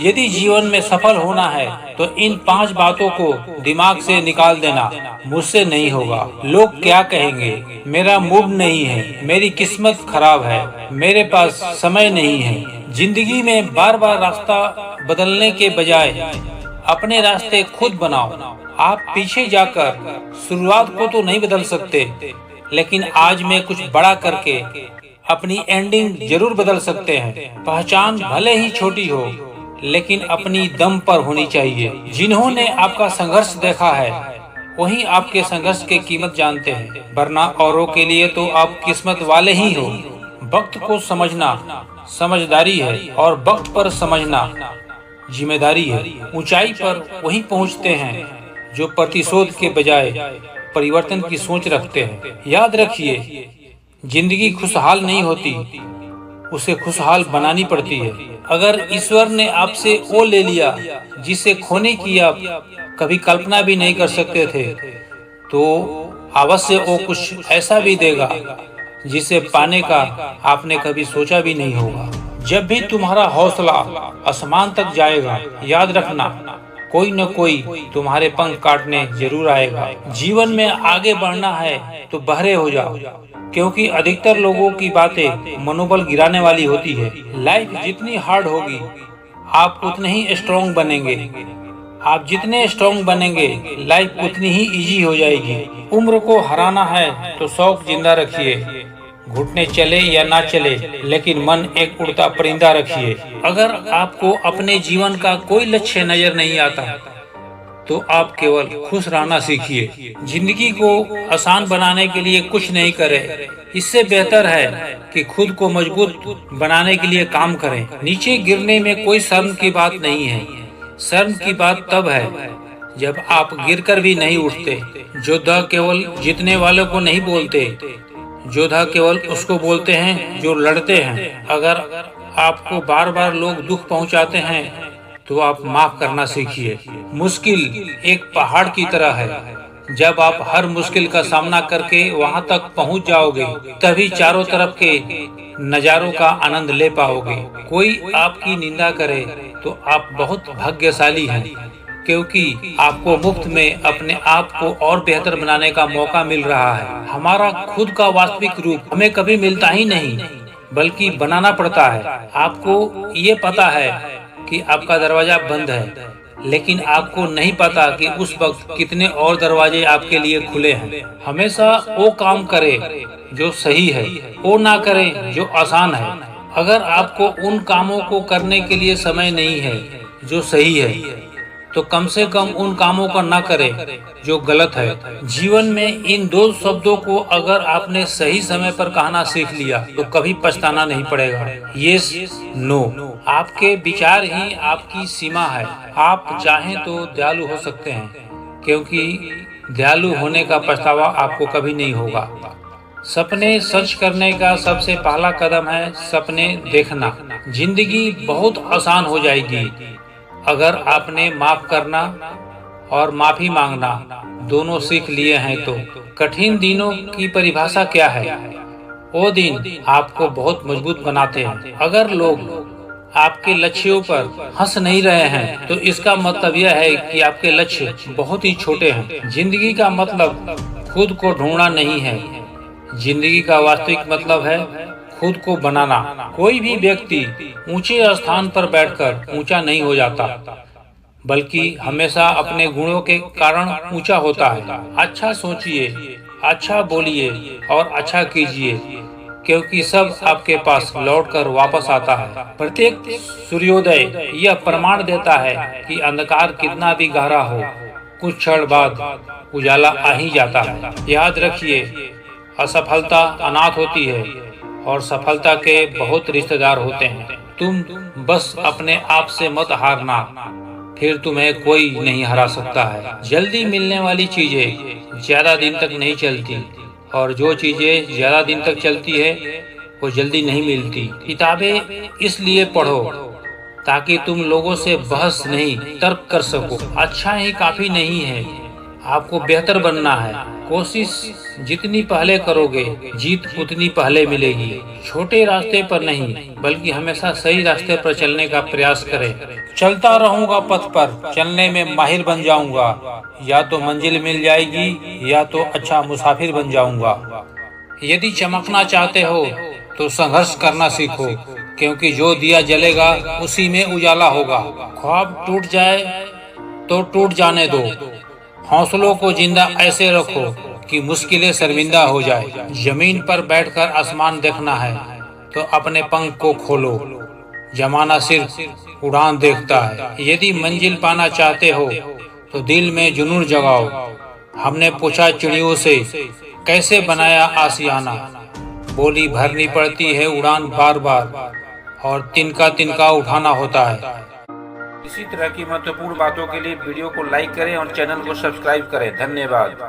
यदि जीवन में सफल होना है तो इन 5 बातों को दिमाग से निकाल देना। मुझसे नहीं होगा, लोग क्या कहेंगे, मेरा मूड नहीं है, मेरी किस्मत खराब है, मेरे पास समय नहीं है। जिंदगी में बार बार रास्ता बदलने के बजाय अपने रास्ते खुद बनाओ। आप पीछे जाकर शुरुआत को तो नहीं बदल सकते, लेकिन आज में कुछ बड़ा करके अपनी एंडिंग जरूर बदल सकते हैं। पहचान भले ही छोटी हो, लेकिन अपनी दम पर होनी चाहिए। जिन्होंने आपका संघर्ष देखा है वही आपके संघर्ष की कीमत जानते हैं, वरना औरों के लिए तो आप किस्मत वाले ही हो। वक्त को समझना समझदारी है और वक्त पर समझना जिम्मेदारी है। ऊंचाई पर वही पहुंचते हैं जो प्रतिशोध के बजाय परिवर्तन की सोच रखते हैं। याद रखिए, जिंदगी खुशहाल नहीं होती, उसे खुशहाल बनानी पड़ती है। अगर ईश्वर ने आपसे वो ले लिया जिसे खोने की आप कभी कल्पना भी नहीं कर सकते थे, तो अवश्य वो कुछ ऐसा भी देगा जिसे पाने का आपने कभी सोचा भी नहीं होगा। जब भी तुम्हारा हौसला आसमान तक जाएगा, याद रखना कोई न कोई तुम्हारे पंख काटने जरूर आएगा। जीवन में आगे बढ़ना है तो बहरे हो जाओ, क्योंकि अधिकतर लोगों की बातें मनोबल गिराने वाली होती है। लाइफ जितनी हार्ड होगी आप उतने ही स्ट्रॉन्ग बनेंगे। आप जितने स्ट्रॉन्ग बनेंगे लाइफ उतनी ही इजी हो जाएगी। उम्र को हराना है तो शौक जिंदा रखिए, घुटने चले या ना चले, लेकिन मन एक उड़ता परिंदा रखिए। अगर आपको अपने जीवन का कोई लक्ष्य नजर नहीं आता तो आप केवल खुश रहना सीखिए। जिंदगी को आसान बनाने के लिए कुछ नहीं करें, इससे बेहतर है कि खुद को मजबूत बनाने के लिए काम करें। नीचे गिरने में कोई शर्म की बात नहीं है। शर्म की बात तब है जब आप गिरकर भी नहीं उठते। योद्धा केवल जीतने वालों को नहीं बोलते, योद्धा केवल उसको बोलते हैं जो लड़ते हैं। अगर आपको बार बार लोग दुख पहुंचाते हैं तो आप माफ करना सीखिए। मुश्किल एक पहाड़ की तरह है, जब आप हर मुश्किल का सामना करके वहां तक पहुंच जाओगे तभी चारों तरफ के नजारों का आनंद ले पाओगे। कोई आपकी निंदा करे तो आप बहुत भाग्यशाली हैं, क्योंकि आपको मुफ्त में अपने आप को और बेहतर बनाने का मौका मिल रहा है। हमारा खुद का वास्तविक रूप हमें कभी मिलता ही नहीं, बल्कि बनाना पड़ता है। आपको ये पता है कि आपका दरवाजा बंद है, लेकिन आपको नहीं पता कि उस वक्त कितने और दरवाजे आपके लिए खुले हैं। हमेशा वो काम करें जो सही है, वो ना करें जो आसान है। अगर आपको उन कामों को करने के लिए समय नहीं है जो सही है, तो कम से कम उन कामों का ना करें जो गलत है। जीवन में इन 2 शब्दों को अगर आपने सही समय पर कहना सीख लिया तो कभी पछताना नहीं पड़ेगा। Yes, no. आपके विचार ही आपकी सीमा है। आप चाहें तो दयालु हो सकते हैं, क्योंकि दयालु होने का पछतावा आपको कभी नहीं होगा। सपने सच करने का सबसे पहला कदम है सपने देखना। जिंदगी बहुत आसान हो जाएगी अगर आपने माफ करना और माफी मांगना दोनों सीख लिए हैं तो। कठिन दिनों की परिभाषा क्या है? वो दिन आपको बहुत मजबूत बनाते हैं। अगर लोग आपके लक्ष्यों पर हंस नहीं रहे हैं तो इसका मतलब यह है कि आपके लक्ष्य बहुत ही छोटे हैं। जिंदगी का मतलब खुद को ढूंढना नहीं है, जिंदगी का वास्तविक मतलब है खुद को बनाना। कोई भी व्यक्ति ऊंचे स्थान पर बैठकर ऊंचा नहीं हो जाता, बल्कि हमेशा अपने गुणों के कारण ऊंचा होता है। अच्छा सोचिए, अच्छा बोलिए और अच्छा कीजिए, क्योंकि सब आपके पास लौटकर वापस आता है। प्रत्येक सूर्योदय यह प्रमाण देता है कि अंधकार कितना भी गहरा हो, कुछ क्षण बाद उजाला आ ही जाता है। याद रखिए, असफलता अनाथ होती है और सफलता के बहुत रिश्तेदार होते हैं। तुम बस अपने आप से मत हारना, फिर तुम्हें कोई नहीं हरा सकता है। जल्दी मिलने वाली चीजें ज्यादा दिन तक नहीं चलती, और जो चीजें ज्यादा दिन तक चलती है वो जल्दी नहीं मिलती। किताबें इसलिए पढ़ो ताकि तुम लोगों से बहस नहीं तर्क कर सको। अच्छा ही काफी नहीं है, आपको बेहतर बनना है। कोशिश जितनी पहले करोगे, जीत उतनी पहले मिलेगी। छोटे रास्ते पर नहीं, बल्कि हमेशा सही रास्ते पर चलने का प्रयास करें। चलता रहूंगा पथ पर, चलने में माहिर बन जाऊंगा। या तो मंजिल मिल जाएगी, या तो अच्छा मुसाफिर बन जाऊंगा। यदि चमकना चाहते हो तो संघर्ष करना सीखो, क्योंकि जो दिया जलेगा उसी में उजाला होगा। ख्वाब टूट जाए तो टूट जाने दो, हौसलों को जिंदा ऐसे रखो कि मुश्किलें शर्मिंदा हो जाए। जमीन पर बैठकर आसमान देखना है तो अपने पंख को खोलो, जमाना सिर्फ उड़ान देखता है। यदि मंजिल पाना चाहते हो तो दिल में जुनून जगाओ। हमने पूछा चिड़ियों से, कैसे बनाया आशियाना? बोली, भरनी पड़ती है उड़ान बार बार, और तिनका तिनका उठाना होता है। इसी तरह की महत्वपूर्ण बातों के लिए वीडियो को लाइक करें और चैनल को सब्सक्राइब करें। धन्यवाद।